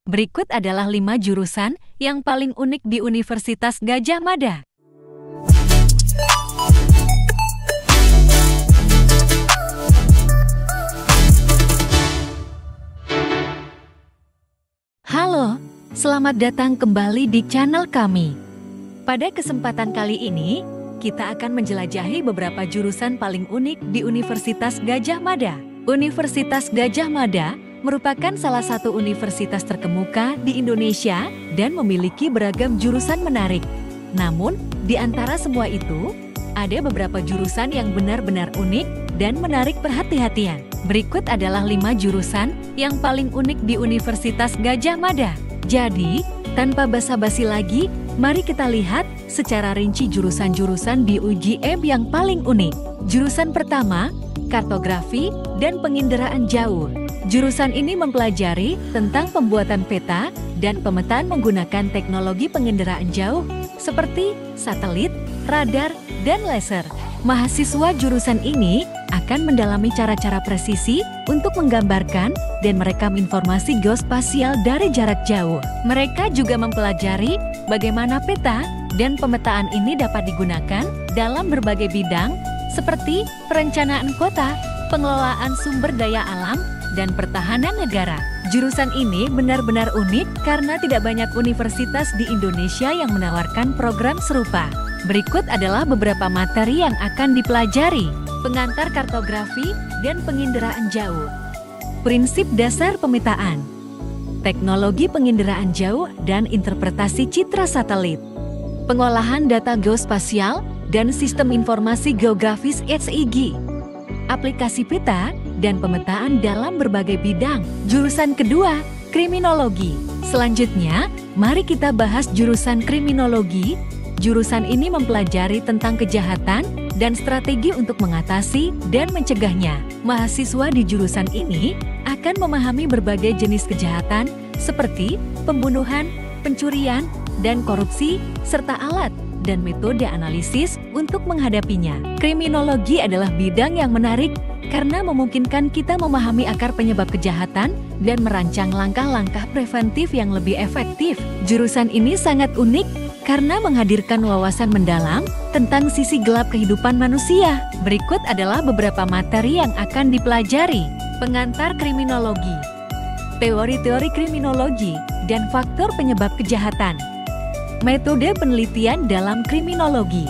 Berikut adalah 5 jurusan yang paling unik di Universitas Gadjah Mada. Halo, selamat datang kembali di channel kami. Pada kesempatan kali ini, kita akan menjelajahi beberapa jurusan paling unik di Universitas Gadjah Mada. Universitas Gadjah Mada merupakan salah satu universitas terkemuka di Indonesia dan memiliki beragam jurusan menarik. Namun, di antara semua itu, ada beberapa jurusan yang benar-benar unik dan menarik perhati-hatian. Berikut adalah 5 jurusan yang paling unik di Universitas Gadjah Mada. Jadi, tanpa basa-basi lagi, mari kita lihat secara rinci jurusan-jurusan di UGM yang paling unik. Jurusan pertama, Kartografi dan Penginderaan Jauh. Jurusan ini mempelajari tentang pembuatan peta dan pemetaan menggunakan teknologi penginderaan jauh seperti satelit, radar, dan laser. Mahasiswa jurusan ini akan mendalami cara-cara presisi untuk menggambarkan dan merekam informasi geospasial dari jarak jauh. Mereka juga mempelajari bagaimana peta dan pemetaan ini dapat digunakan dalam berbagai bidang seperti perencanaan kota, pengelolaan sumber daya alam, dan pertahanan negara. Jurusan ini benar-benar unik karena tidak banyak universitas di Indonesia yang menawarkan program serupa. Berikut adalah beberapa materi yang akan dipelajari. Pengantar kartografi dan penginderaan jauh. Prinsip dasar pemetaan. Teknologi penginderaan jauh dan interpretasi citra satelit. Pengolahan data geospasial dan sistem informasi geografis (SIG). Aplikasi peta dan pemetaan dalam berbagai bidang. Jurusan kedua, Kriminologi. Selanjutnya, mari kita bahas jurusan Kriminologi. Jurusan ini mempelajari tentang kejahatan dan strategi untuk mengatasi dan mencegahnya. Mahasiswa di jurusan ini akan memahami berbagai jenis kejahatan seperti pembunuhan, pencurian, dan korupsi, serta alat dan metode analisis untuk menghadapinya. Kriminologi adalah bidang yang menarik karena memungkinkan kita memahami akar penyebab kejahatan dan merancang langkah-langkah preventif yang lebih efektif. Jurusan ini sangat unik karena menghadirkan wawasan mendalam tentang sisi gelap kehidupan manusia. Berikut adalah beberapa materi yang akan dipelajari. Pengantar kriminologi, teori-teori kriminologi, dan faktor penyebab kejahatan. Metode penelitian dalam kriminologi.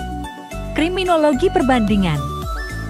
Kriminologi perbandingan.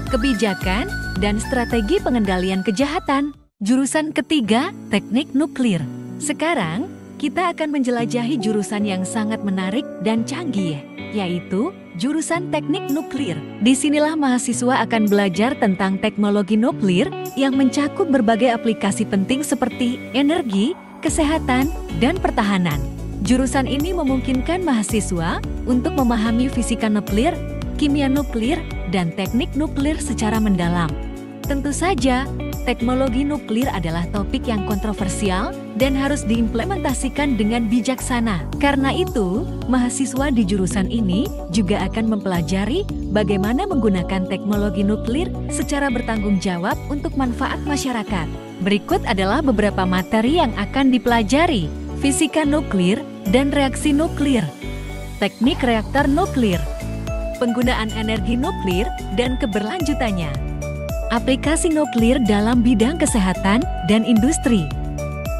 Kebijakan dan strategi pengendalian kejahatan. Jurusan ketiga, teknik nuklir. Sekarang, kita akan menjelajahi jurusan yang sangat menarik dan canggih, yaitu jurusan teknik nuklir. Disinilah mahasiswa akan belajar tentang teknologi nuklir yang mencakup berbagai aplikasi penting seperti energi, kesehatan, dan pertahanan. Jurusan ini memungkinkan mahasiswa untuk memahami fisika nuklir, kimia nuklir, dan teknik nuklir secara mendalam. Tentu saja, teknologi nuklir adalah topik yang kontroversial dan harus diimplementasikan dengan bijaksana. Karena itu, mahasiswa di jurusan ini juga akan mempelajari bagaimana menggunakan teknologi nuklir secara bertanggung jawab untuk manfaat masyarakat. Berikut adalah beberapa materi yang akan dipelajari. Fisika nuklir dan reaksi nuklir. Teknik reaktor nuklir. Penggunaan energi nuklir dan keberlanjutannya. Aplikasi nuklir dalam bidang kesehatan dan industri.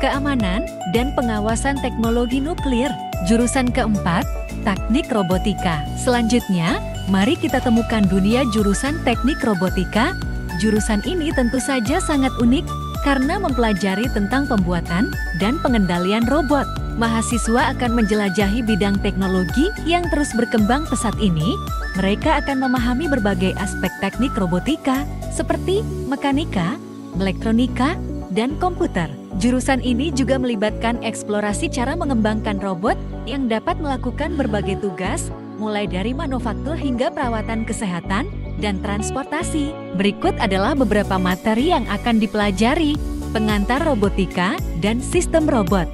Keamanan dan pengawasan teknologi nuklir. Jurusan keempat, teknik robotika. Selanjutnya, mari kita temukan dunia jurusan teknik robotika. Jurusan ini tentu saja sangat unik karena mempelajari tentang pembuatan dan pengendalian robot. Mahasiswa akan menjelajahi bidang teknologi yang terus berkembang pesat ini. Mereka akan memahami berbagai aspek teknik robotika seperti mekanika, elektronika, dan komputer. Jurusan ini juga melibatkan eksplorasi cara mengembangkan robot yang dapat melakukan berbagai tugas, mulai dari manufaktur hingga perawatan kesehatan dan transportasi. Berikut adalah beberapa materi yang akan dipelajari. Pengantar robotika dan sistem robot.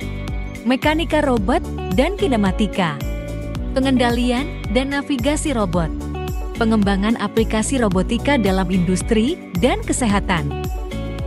Mekanika robot dan kinematika. Pengendalian dan navigasi robot. Pengembangan aplikasi robotika dalam industri dan kesehatan.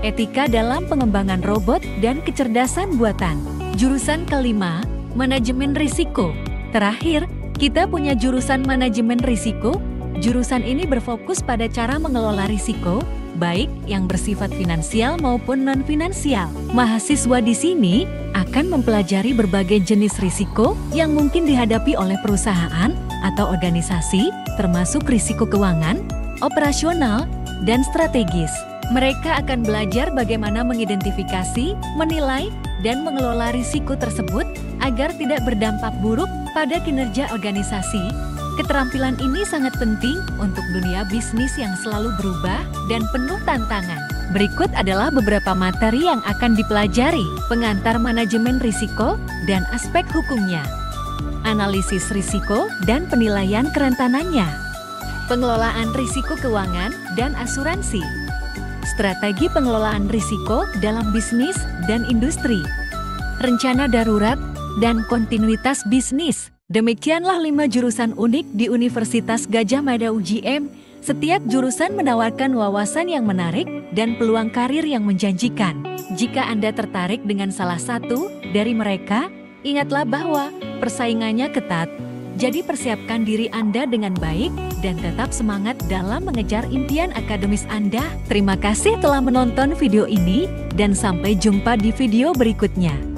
Etika dalam pengembangan robot dan kecerdasan buatan. Jurusan kelima, manajemen risiko. Terakhir, kita punya jurusan manajemen risiko. Jurusan ini berfokus pada cara mengelola risiko, baik yang bersifat finansial maupun non-finansial. Mahasiswa di sini akan mempelajari berbagai jenis risiko yang mungkin dihadapi oleh perusahaan atau organisasi, termasuk risiko keuangan, operasional, dan strategis. Mereka akan belajar bagaimana mengidentifikasi, menilai, dan mengelola risiko tersebut agar tidak berdampak buruk pada kinerja organisasi. Keterampilan ini sangat penting untuk dunia bisnis yang selalu berubah dan penuh tantangan. Berikut adalah beberapa materi yang akan dipelajari: pengantar manajemen risiko dan aspek hukumnya, analisis risiko dan penilaian kerentanannya, pengelolaan risiko keuangan dan asuransi, strategi pengelolaan risiko dalam bisnis dan industri, rencana darurat, dan kontinuitas bisnis. Demikianlah 5 jurusan unik di Universitas Gadjah Mada UGM. Setiap jurusan menawarkan wawasan yang menarik dan peluang karir yang menjanjikan. Jika Anda tertarik dengan salah satu dari mereka, ingatlah bahwa persaingannya ketat. Jadi persiapkan diri Anda dengan baik dan tetap semangat dalam mengejar impian akademis Anda. Terima kasih telah menonton video ini dan sampai jumpa di video berikutnya.